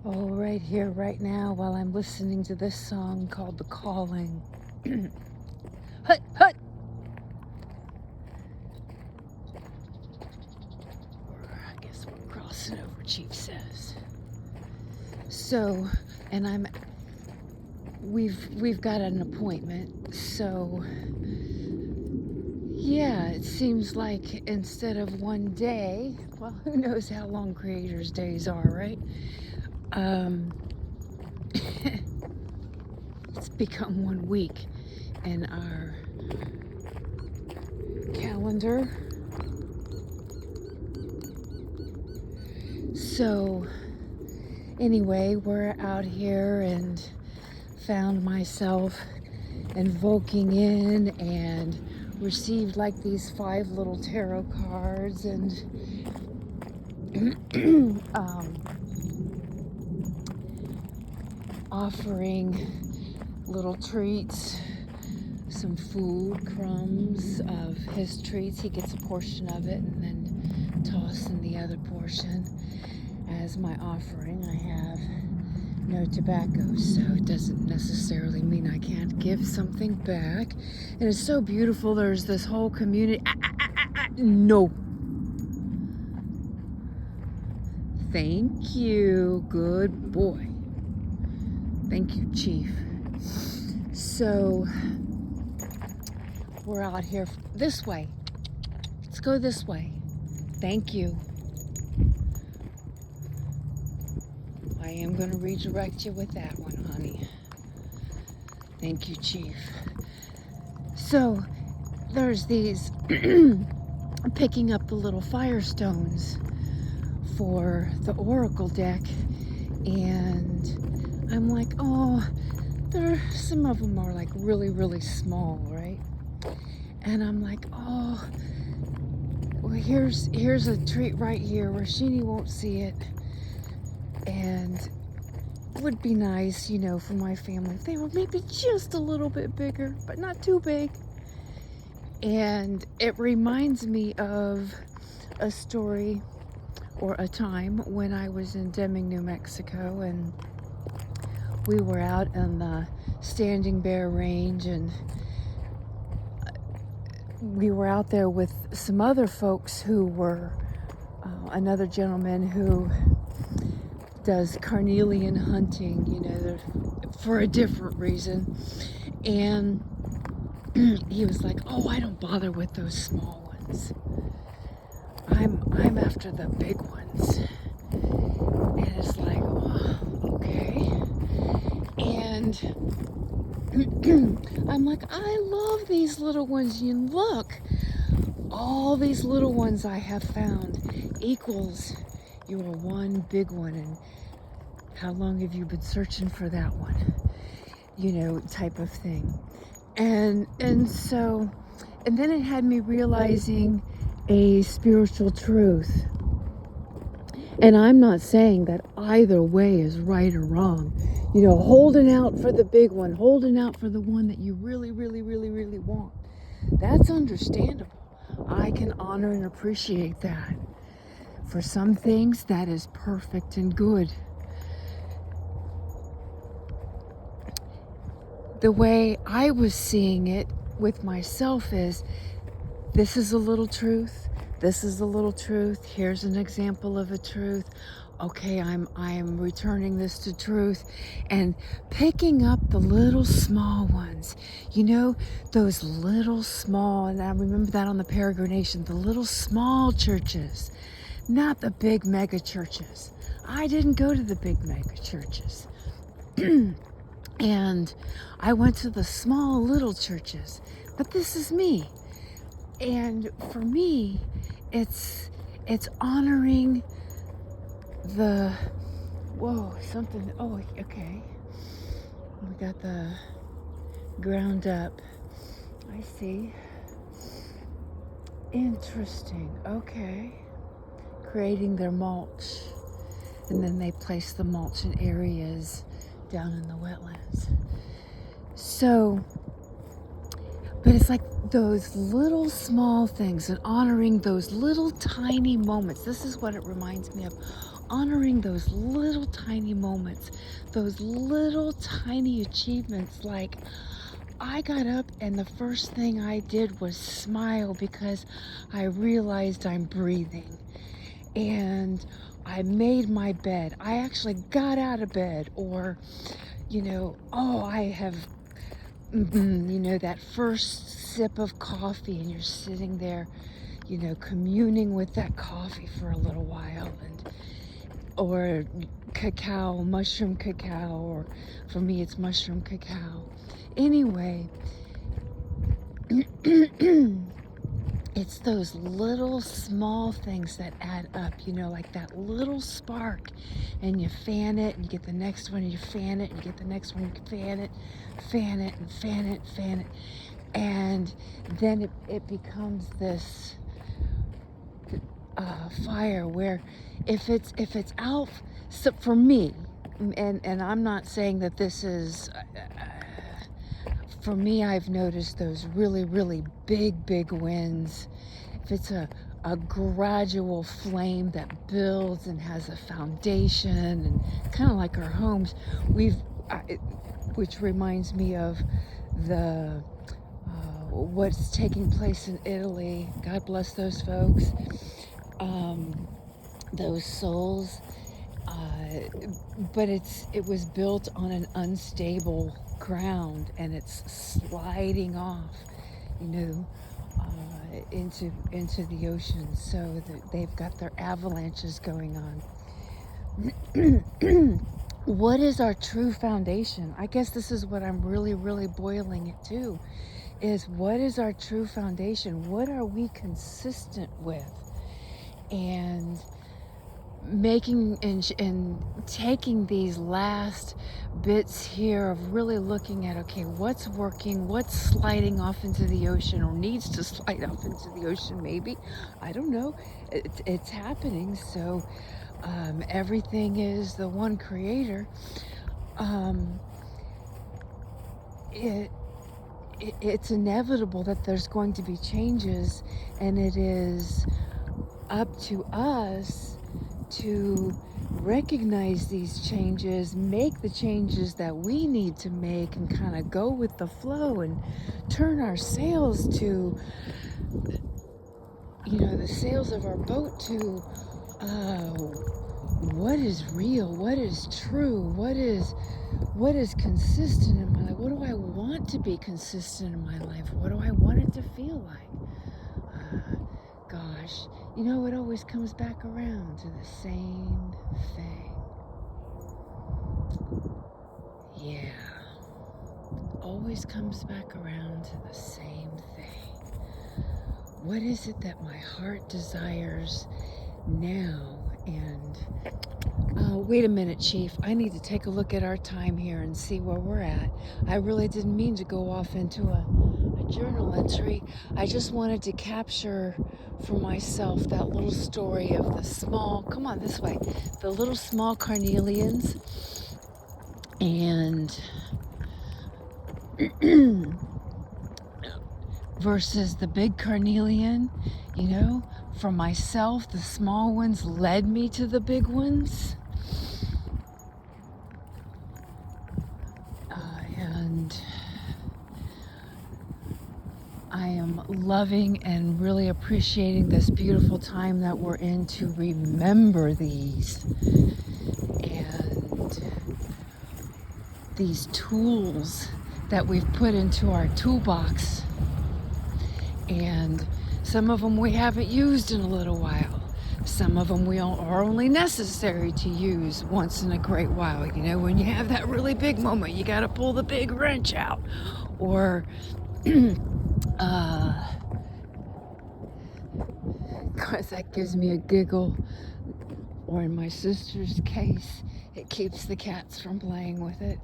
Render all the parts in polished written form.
Oh, right here, right now, while I'm listening to this song called The Calling. Hut, hut! Or I guess we're crossing over, Chief says. So, and we've got an appointment, so yeah, it seems like instead of one day, well, who knows how long Creator's Days are, right? It's become 1 week in our calendar. So anyway, we're out here and found myself invoking in and received like these 5 little tarot cards and offering little treats, some food, crumbs of his treats. He gets a portion of it and then tossing the other portion as my offering. I have no tobacco, so it doesn't necessarily mean I can't give something back. And it's so beautiful. There's this whole community. No. Thank you. Good boy. Thank you, Chief. So we're out here this way. Let's go this way. Thank you. I am going to redirect you with that one, honey. Thank you, Chief. So there's these picking up the little firestones for the oracle deck, and I'm like, oh, some of them are like really, really small, right? And I'm like, oh, well, here's a treat right here where Sheenie won't see it, and it would be nice, you know, for my family if they were maybe just a little bit bigger, but not too big. And it reminds me of a story or a time when I was in Deming, New Mexico, and we were out in the Standing Bear Range, and we were out there with some other folks who were another gentleman who does carnelian hunting, you know, for a different reason. And he was like, oh, I don't bother with those small ones. I'm after the big ones. And it's like, oh, okay. And I'm like, I love these little ones. You look, all these little ones I have found equals your one big one. And how long have you been searching for that one? You know, type of thing. And so, and then it had me realizing a spiritual truth. And I'm not saying that either way is right or wrong. You know, holding out for the big one, holding out for the one that you really, really, really, really want. That's understandable. I can honor and appreciate that. For some things, that is perfect and good. The way I was seeing it with myself is, this is a little truth. This is a little truth. Here's an example of a truth. Okay, I'm returning this to truth, and picking up the little small ones. You know, those little small, and I remember that on the peregrination, the little small churches, not the big mega churches. I didn't go to the big mega churches. And I went to the small little churches. But this is me. And for me, it's honoring the, whoa, something, oh, okay. We got the ground up. I see. Interesting, okay. Creating their mulch. And then they place the mulch in areas down in the wetlands. So, but it's like those little small things and honoring those little tiny moments. This is what it reminds me of. honoring those little tiny moments, those little tiny achievements. Like, I got up and the first thing I did was smile because I realized I'm breathing. And I made my bed. I actually got out of bed. Or, I have, that first sip of coffee and you're sitting there, communing with that coffee for a little while. Or cacao, mushroom cacao, or for me it's mushroom cacao. Anyway, it's those little small things that add up, like that little spark, and you fan it and you get the next one and you fan it and you get the next one, you fan it and fan it, and then it becomes this fire where if it's out, so for me, and I'm not saying that this is for me, I've noticed those really, really big wins. If it's a gradual flame that builds and has a foundation, and kind of like our homes, which reminds me of the what's taking place in Italy. God bless those folks, those souls. But it was built on an unstable ground, and it's sliding off, into the ocean. So they've got their avalanches going on. What is our true foundation? I guess this is what I'm really, really boiling it to, is what is our true foundation? What are we consistent with? And making and taking these last bits here of really looking at, okay, what's working, what's sliding off into the ocean, or needs to slide off into the ocean, maybe, I don't know, it's happening. So everything is the one creator. It's inevitable that there's going to be changes, and it is up to us to recognize these changes, make the changes that we need to make, and kind of go with the flow and turn our sails to, the sails of our boat to what is real, what is true, what is consistent in my life. What do I want to be consistent in my life? What do I want it to feel like? Gosh, it always comes back around to the same thing. Yeah, always comes back around to the same thing. What is it that my heart desires now? And wait a minute, Chief, I need to take a look at our time here and see where we're at. I really didn't mean to go off into a journal entry. I just wanted to capture for myself that little story of the small, come on this way, the little small carnelians, and versus the big carnelian. For myself, the small ones led me to the big ones. And I am loving and really appreciating this beautiful time that we're in to remember these. And these tools that we've put into our toolbox. And some of them we haven't used in a little while. Some of them are only necessary to use once in a great while. When you have that really big moment, you got to pull the big wrench out. Or, because that gives me a giggle. Or in my sister's case, it keeps the cats from playing with it.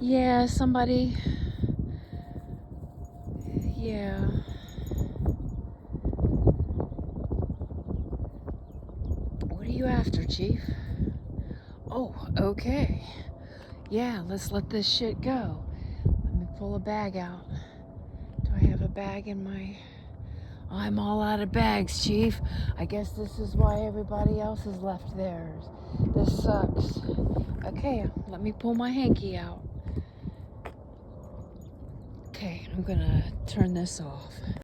Yeah, somebody... Yeah. What are you after, Chief? Oh, okay. Yeah, let's let this shit go. Let me pull a bag out. Do I have a bag I'm all out of bags, Chief. I guess this is why everybody else has left theirs. This sucks. Okay, let me pull my hanky out. Okay, I'm gonna turn this off.